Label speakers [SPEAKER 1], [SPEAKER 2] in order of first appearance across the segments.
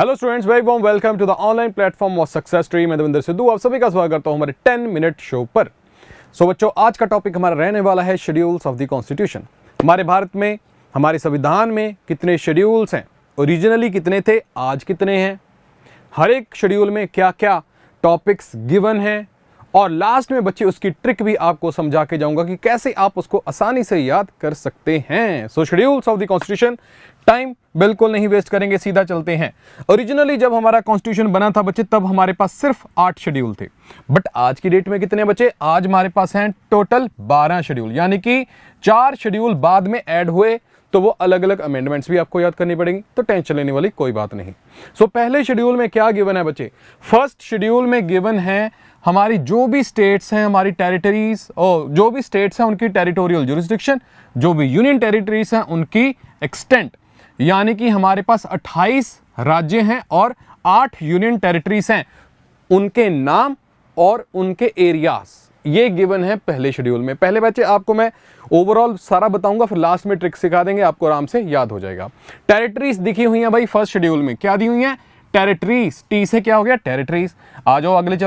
[SPEAKER 1] Hello students, very warm welcome to the online platform of success tree. मैं देवेंद्र सिद्धू आप सभी का स्वागत करता हूं हमारे 10 मिनट शो पर। बच्चों, आज का टॉपिक हमारा रहने वाला है शेड्यूल्स ऑफ द कॉन्स्टिट्यूशन। हमारे भारत में, हमारे संविधान में कितने शेड्यूल्स हैं, ओरिजिनली कितने थे, आज कितने हैं, हर एक शेड्यूल में क्या क्या टॉपिक्स गिवन हैं, और लास्ट में बच्चे उसकी ट्रिक भी आपको समझा के जाऊंगा कि कैसे आप उसको आसानी से याद कर सकते हैं। Schedules of the constitution, time बिल्कुल नहीं वेस्ट करेंगे, सीधा चलते हैं। ओरिजिनली जब हमारा कॉन्स्टिट्यूशन बना था बच्चे, तब हमारे पास सिर्फ 8 शेड्यूल थे। बट आज की डेट में कितने बच्चे? आज हमारे पास हैं टोटल 12 शेड्यूल, यानी कि 4 शेड्यूल बाद में ऐड हुए, तो वो अलग अलग अमेंडमेंट्स भी आपको याद करनी पड़ेंगी, तो टेंशन लेने वाली कोई बात नहीं। पहले शेड्यूल में क्या गिवन है बच्चे? फर्स्ट शेड्यूल में गिवन है हमारी जो भी स्टेट्स हैं, हमारी टेरिटरीज, और जो भी स्टेट्स हैं उनकी टेरिटोरियल जुरिस्डिक्शन, जो भी यूनियन टेरिटरीज हैं उनकी एक्सटेंट, यानी कि हमारे पास 28 राज्य हैं और 8 यूनियन टेरिटरीज हैं, उनके नाम और उनके एरियाज, ये गिवन है पहले शेड्यूल में। पहले बच्चे आपको मैं ओवरऑल सारा बताऊंगा, फिर लास्ट में ट्रिक सिखा देंगे, आपको आराम से याद हो जाएगा। टेरिटरीज दिखी हुई हैं भाई फर्स्ट शेड्यूल में, क्या दी हुई हैं? टेरिटरीज। टी से क्या हो गया? टेरिटरीज। आ जाओ अगले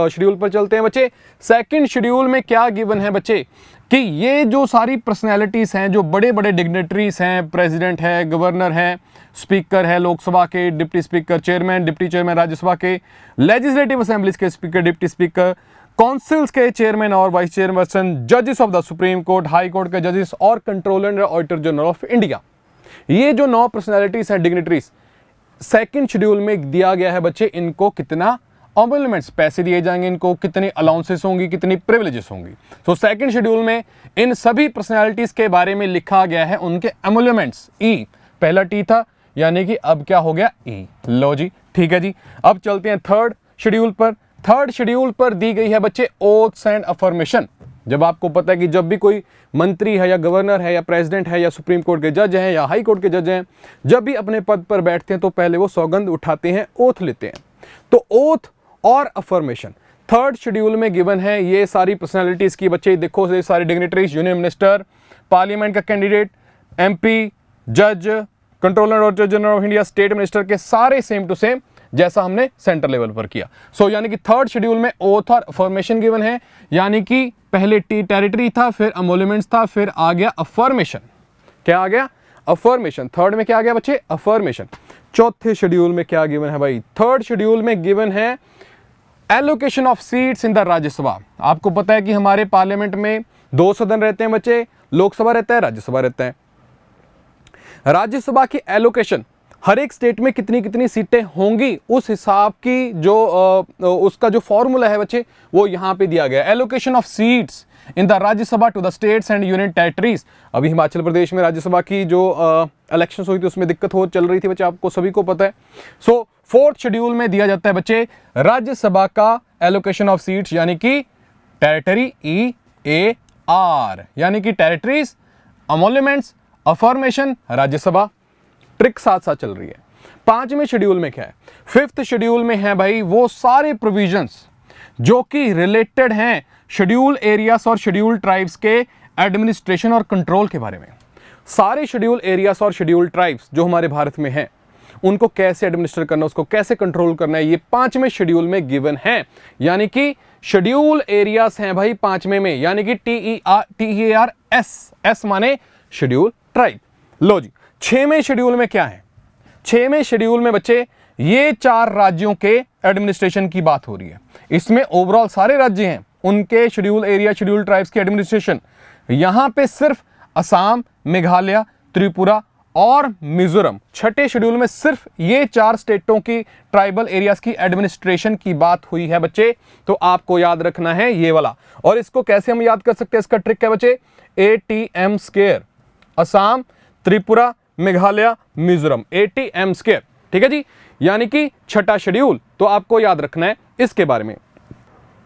[SPEAKER 1] शेड्यूल पर चलते हैं बच्चे। सेकंड शेड्यूल में क्या गिवन है बच्चे कि ये जो सारी पर्सनैलिटीज हैं, जो बड़े बड़े डिग्नेटरीज हैं, प्रेसिडेंट है, गवर्नर है, स्पीकर है लोकसभा के, deputy speaker, chairman, deputy chairman Rajya Sabha के, लेजिस्लेटिव असेंबलीज के स्पीकर, डिप्टी स्पीकर, काउंसिल्स के चेयरमैन और वाइस चेयरपर्सन, जजेस of the supreme court, high court के जजेस, और controller and auditor general of India, ये जो 9 पर्सनैलिटीज हैं, डिग्नेटरीज, सेकंड शेड्यूल में दिया गया है बच्चे, इनको कितना एमोल्यूमेंट्स, पैसे दिए जाएंगे, इनको कितनी अलाउंसेस होंगी, कितनी प्रिविलेजेस होंगी। सेकंड शेड्यूल में इन सभी पर्सनैलिटीज के बारे में लिखा गया है, उनके एमोल्यूमेंट्स। ई पहला टी था, यानी कि अब क्या हो गया? ई। लो जी, ठीक है जी। अब चलते हैं थर्ड शेड्यूल पर। थर्ड शेड्यूल पर दी गई है बच्चे ओथ्स एंड अफर्मेशन। जब आपको पता है कि जब भी कोई मंत्री है या गवर्नर है या प्रेसिडेंट है या सुप्रीम कोर्ट के जज हैं या हाई कोर्ट के जज हैं, जब भी अपने पद पर बैठते हैं तो पहले वो सौगंध उठाते हैं, ओथ लेते हैं। तो ओथ और अफर्मेशन थर्ड शेड्यूल में गिवन है। ये सारी पर्सनालिटीज की बच्चे देखो, ये सारे डिग्नेटरीज, यूनियन मिनिस्टर, पार्लियामेंट का कैंडिडेट, एमपी, जज, controller auditor general of India, state minister के सारे सेम टू सेम जैसा हमने सेंटर लेवल पर किया। यानी कि थर्ड शेड्यूल में ओथ और अफर्मेशन गिवन है, यानी कि पहले टी टेरिटरी था, फिर एमोल्यूमेंट्स था, फिर आ गया अफर्मेशन। क्या आ गया? अफर्मेशन। थर्ड में क्या आ गया बच्चे? अफर्मेशन। चौथे शेड्यूल में क्या गिवन है भाई? थर्ड शेड्यूल में गिवन है allocation of seats in the Rajya Sabha. आपको पता है कि हमारे पार्लियामेंट में 2 सदन रहते हैं बच्चे, लोकसभा रहता है, राज्यसभा रहता है। राज्यसभा की एलोकेशन, हर एक स्टेट में कितनी कितनी सीटें होंगी, उस हिसाब की जो उसका जो फॉर्मूला है बच्चे, वो यहां पे दिया गया। Allocation of seats in the Rajya Sabha to the states and union territories. अभी हिमाचल प्रदेश में राज्यसभा की जो इलेक्शंस हुई थी, उसमें दिक्कत हो चल रही थी बच्चे, आपको सभी को पता है। फोर्थ शेड्यूल में दिया जाता है बच्चे राज्यसभा का एलोकेशन ऑफ सीट्स, यानी कि टेरिटरी, EAR, यानी कि टेरिटरीज, एमोल्यूमेंट्स, अफर्मेशन, राज्यसभा। ट्रिक साथ साथ चल रही है। 5वें शेड्यूल में क्या है? 5th शेड्यूल में है भाई वो सारे प्रोविजंस जो कि रिलेटेड हैं शेड्यूल एरियाज और शेड्यूल ट्राइब्स के एडमिनिस्ट्रेशन और कंट्रोल के बारे में। सारे शेड्यूल एरियाज और शेड्यूल ट्राइब्स जो हमारे भारत में हैं, उनको कैसे एडमिनिस्टर करना, उसको कैसे कंट्रोल करना है, ये 5वें शेड्यूल में गिवन है। यानी कि शेड्यूल एरियाज हैं भाई 5वें में, यानी कि TERS, एस माने शेड्यूल ट्राइब। लो जी, 6वें शेड्यूल में क्या है? 6वें शेड्यूल में बच्चे ये 4 राज्यों के एडमिनिस्ट्रेशन की बात हो रही है। इसमें ओवरऑल सारे राज्य हैं, उनके शेड्यूल एरिया, शेड्यूल ट्राइब्स की एडमिनिस्ट्रेशन। यहां पे सिर्फ असम, मेघालय, त्रिपुरा और मिजोरम, 6ठे शेड्यूल में सिर्फ ये 4 स्टेटों की ट्राइबल एरियाज की एडमिनिस्ट्रेशन की बात हुई है बच्चे। तो आपको याद रखना है ये वाला। और इसको कैसे हम याद कर सकते हैं? इसका ट्रिक है बच्चे, ATM square, Assam, Tripura, Meghalaya, Mizoram, ATM square. ठीक है जी, यानी कि 6ठा शेड्यूल, तो आपको याद रखना है इसके बारे में।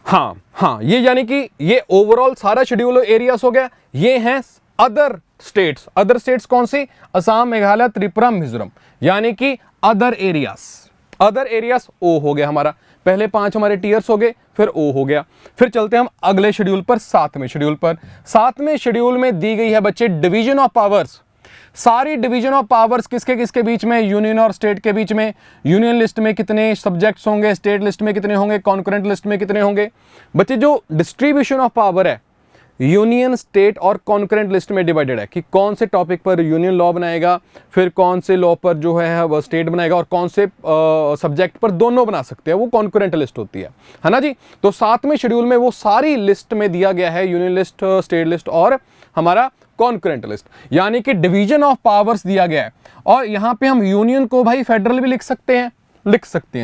[SPEAKER 1] हाँ, ये यानी कि ये ओवरऑल सारा शेड्यूल एरियाज हो गया। ये हैं अदर स्टेट्स। अदर स्टेट्स कौन सी? असम, मेघालय, त्रिपुरा, मिजोरम, यानी कि अदर एरियाज। अदर एरियाज ओ हो गया हमारा। पहले 5 हमारे टीयर्स हो गए, फिर ओ हो गया। फिर चलते हैं हम अगले शेड्यूल पर, 7वें शेड्यूल पर। 7वें शेड्यूल में दी गई है बच्चे डिवीजन ऑफ पावर्स। सारी डिवीजन ऑफ पावर्स किसके किसके बीच में, यूनियन और स्टेट के बीच में। यूनियन लिस्ट में कितने सब्जेक्ट्स होंगे, स्टेट लिस्ट में कितने होंगे, कॉन्करेंट लिस्ट में कितने होंगे। बच्चे जो डिस्ट्रीब्यूशन ऑफ पावर है यूनियन, स्टेट और कॉन्करेंट लिस्ट में डिवाइडेड है कि कौन से टॉपिक पर यूनियन लॉ बनाएगा, फिर कौन से लॉ पर जो है वो स्टेट बनाएगा, और कौन से सब्जेक्ट पर दोनों बना सकते हैं, वो कॉन्करेंट लिस्ट होती है ना जी। तो 7वें शेड्यूल में वो सारी लिस्ट में दिया गया है, यूनियन लिस्ट, स्टेट लिस्ट और हमारा कॉन्करेंट लिस्ट, यानी कि डिवीजन ऑफ पावर्स दिया गया है। और यहां पे हम यूनियन को भाई फेडरल भी लिख सकते हैं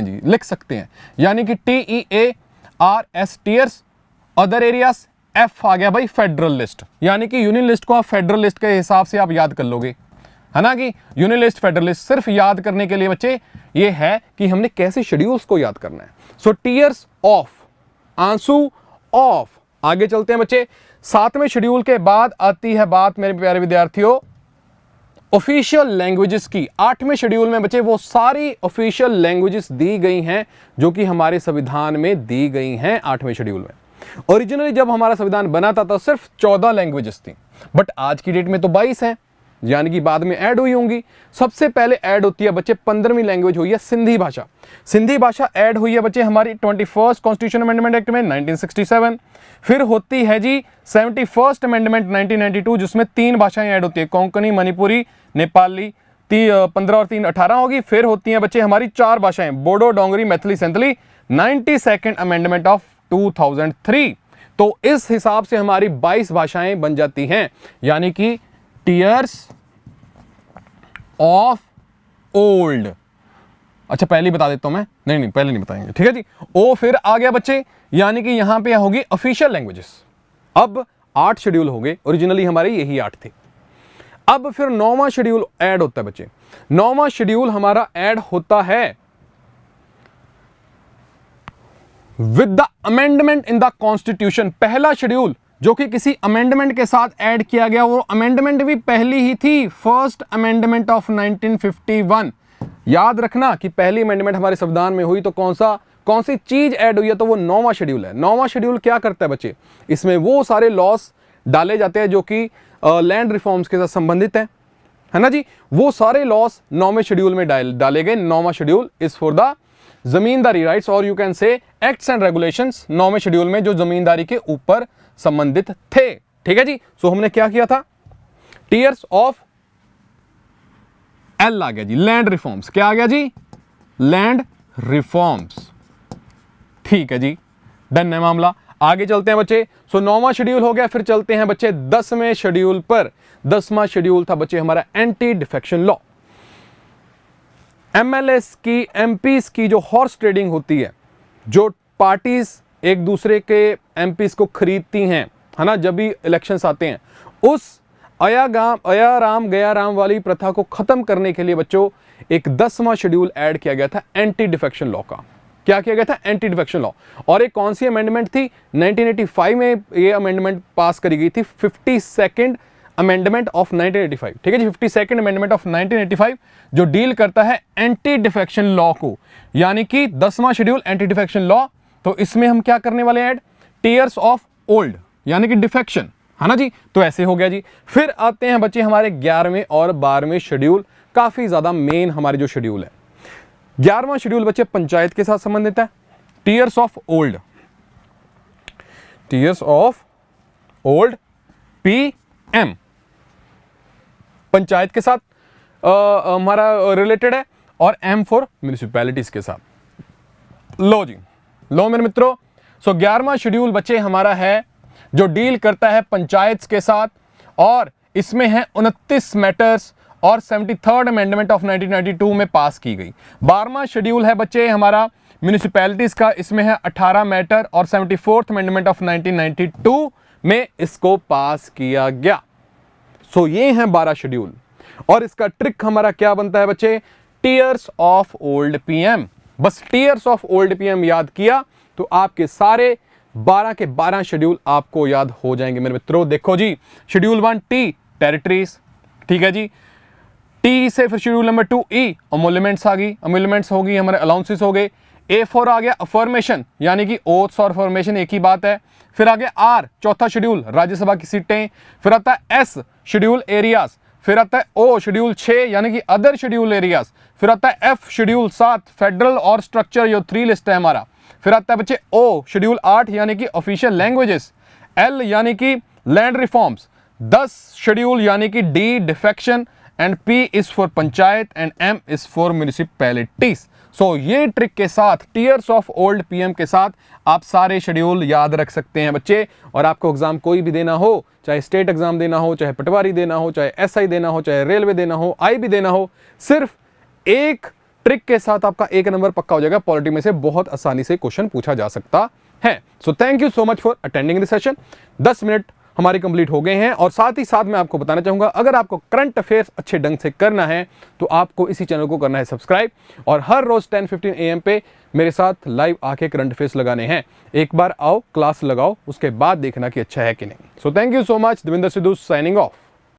[SPEAKER 1] जी, लिख सकते हैं, यानी कि TEARS tears, other areas, F आ गया भाई फेडरल लिस्ट, यानी कि यूनियन लिस्ट को आप फेडरल लिस्ट के हिसाब से आप याद कर लोगे, है ना कि यूनियन लिस्ट, फेडरल लिस्ट। सिर्फ याद करने के लिए बच्चे ये है कि हमने कैसे शेड्यूल्स को याद करना है। सो टीयर्स ऑफ, आंसू ऑफ। आगे चलते हैं बच्चे, 7वें शेड्यूल के बाद आती है बात मेरे प्यारे विद्यार्थियों ऑफिशियल लैंग्वेजेस की। 8वें शेड्यूल में बच्चे वो सारी ऑफिशियल लैंग्वेजेस दी गई हैं जो कि हमारे संविधान में दी गई हैं 8वें शेड्यूल में। ओरिजिनली जब हमारा संविधान बना था तो सिर्फ 14 लैंग्वेजेस थी, बट आज की डेट में तो 22 हैं, यानी कि बाद में ऐड हुई होंगी। सबसे पहले ऐड होती है बच्चे 15वीं लैंग्वेज हुई है सिंधी भाषा। सिंधी भाषा ऐड हुई है बच्चे हमारी 21st कॉन्स्टिट्यूशन अमेंडमेंट एक्ट में 1967। फिर होती है जी 71st अमेंडमेंट 1992, जिसमें 3 भाषाएं ऐड होती है, कोंकणी, मणिपुरी, नेपाली। 15 और 3 18 होगी। फिर होती हैं बच्चे हमारी 4 भाषाएं, बोडो, डोंगरी, Maithili, Santhali. 92nd amendment of 2003। तो इस हिसाब से हमारी 22 भाषाएं बन जाती हैं, यानी कि टीयर्स ऑफ ओल्ड। अच्छा पहले ही बता देता हूं मैं, नहीं पहले नहीं बताएंगे, ठीक है जी। ओ फिर आ गया बच्चे, यानी कि यहां पे होगी ऑफिशियल लैंग्वेजेस। अब 8 शेड्यूल हो गए, ओरिजिनली हमारे यही 8 थे। अब फिर 9वां शेड्यूल ऐड होता है बच्चे। 9वां शेड्यूल हमारा ऐड होता है with the amendment in the constitution. पहला शेड्यूल जो कि किसी अमेंडमेंट के साथ ऐड किया गया, वो अमेंडमेंट भी पहली ही थी, फर्स्ट अमेंडमेंट ऑफ 1951। याद रखना कि पहली अमेंडमेंट हमारे संविधान में हुई तो कौन सी चीज ऐड हुई है, तो वो 9वां शेड्यूल है। 9वां शेड्यूल क्या करता है बच्चे, इसमें वो सारे लॉस डाले जाते हैं जो कि लैंड रिफॉर्म्स के साथ संबंधित है ना जी। वो सारे लॉस 9वें शेड्यूल में डाले गए। 9वां schedule is for the zamindari rights, और you can say acts and regulations. 9वें शेड्यूल में जो जमींदारी के ऊपर संबंधित थे, ठीक है जी। सो हमने क्या किया था, टीयर्स ऑफ एल आ गया जी, लैंड रिफॉर्म्स। क्या आ गया जी, लैंड रिफॉर्म्स, ठीक है जी, डन है मामला। आगे चलते हैं बच्चे। सो 9वां शेड्यूल हो गया, फिर चलते हैं बच्चे 10वें शेड्यूल पर। 10वां शेड्यूल था बच्चे हमारा एंटी डिफेक्शन लॉ। एमएलएस की, एमपीस की जो हॉर्स ट्रेडिंग होती है, जो पार्टीज एक दूसरे के एमपीस को खरीदती हैं, है ना, जब भी इलेक्शंस आते हैं, उस अया राम गया राम वाली प्रथा को खत्म करने के लिए बच्चों एक 10वां शेड्यूल ऐड किया गया था एंटी डिफेक्शन लॉ का। क्या किया गया था, एंटी डिफेक्शन लॉ। और एक कौन सी अमेंडमेंट थी, 1985 में ये अमेंडमेंट पास करी गई थी, 52nd अमेंडमेंट ऑफ 1985, ठीक है जी। 52nd अमेंडमेंट ऑफ 1985 जो डील करता है एंटी डिफेक्शन लॉ को, यानी कि 10वां शेड्यूल एंटी डिफेक्शन लॉ। तो इसमें हम क्या करने वाले हैं, टीयर्स ऑफ ओल्ड, यानी कि डिफेक्शन, है ना जी। तो ऐसे हो गया जी। फिर आते हैं बच्चे हमारे 11वें और 12वें शेड्यूल, काफी ज्यादा मेन हमारे जो शेड्यूल है। 11वां शेड्यूल बच्चे पंचायत के साथ संबंधित है, tears of old, tears of old PM panchayat के साथ हमारा रिलेटेड है, और M फॉर म्युनिसिपैलिटीज के साथ। लो जी, लो मेरे मित्रों। सो 11वां शेड्यूल बच्चे हमारा है जो डील करता है पंचायत के साथ, और इसमें है 29 मैटर्स, और 73rd अमेंडमेंट ऑफ 1992 में पास की गई। 12वां शेड्यूल है बच्चे हमारा म्युनिसिपैलिटीज का, इसमें है 18 मैटर, और 74th अमेंडमेंट ऑफ 1992 में इसको पास किया गया। सो ये हैं 12 शेड्यूल, और इसका ट्रिक हमारा क्या बनता है बच्चे, टीयर्स ऑफ ओल्ड PM। बस टीयर्स ऑफ ओल्ड PM याद किया तो आपके सारे 12 के 12 शेड्यूल आपको याद हो जाएंगे मेरे मित्रों। देखो जी, शेड्यूल 1 T टेरिटरीज, ठीक है जी। T से फिर शेड्यूल नंबर 2 E अमोल्यूमेंट्स आ गई, अमोल्यूमेंट्स हो गई, हमारे अलाउंसेस हो गए। A4 आ गया अफर्मेशन, यानी कि ओथ्स और अफर्मेशन एक ही बात है। फिर आ गया R, चौथा शेड्यूल राज्यसभा की सीटें। फिर आता है S शेड्यूल एरियाज। फिर आता है ओ शेड्यूल 6 यानी कि अदर शेड्यूल एरियाज, फिर आता है एफ शेड्यूल 7 फेडरल और स्ट्रक्चर, ये 3 लिस्ट है हमारा। फिर आता है बच्चे ओ शेड्यूल 8 यानी कि ऑफिशियल लैंग्वेजेस, एल यानी कि लैंड रिफॉर्म्स, 10 शेड्यूल यानी कि D defection, and P is for panchayat and M is for municipalities. So ये ट्रिक के साथ टीयर्स ऑफ ओल्ड पीएम के साथ आप सारे शेड्यूल याद रख सकते हैं बच्चे। और आपको एग्जाम कोई भी देना हो, चाहे स्टेट एग्जाम देना हो, चाहे पटवारी देना हो, चाहे एसआई देना हो, चाहे रेलवे देना हो, आईबी देना हो, सिर्फ एक ट्रिक के साथ आपका 1 नंबर पक्का हो जाएगा। पॉलिटी में से बहुत आसानी से क्वेश्चन पूछा जा सकता है। So thank you so much for attending this session. 10 minute हमारे कंप्लीट हो गए हैं और साथ ही साथ मैं आपको बताना चाहूंगा, अगर आपको करंट अफेयर्स अच्छे ढंग से करना है तो आपको इसी चैनल को करना है सब्सक्राइब, और हर रोज 10:15 AM पे मेरे साथ लाइव आके करंट अफेयर्स लगाने हैं। एक बार आओ, क्लास लगाओ, उसके बाद देखना कि अच्छा है कि नहीं। So thank you so much. Devendra Sidhu signing off.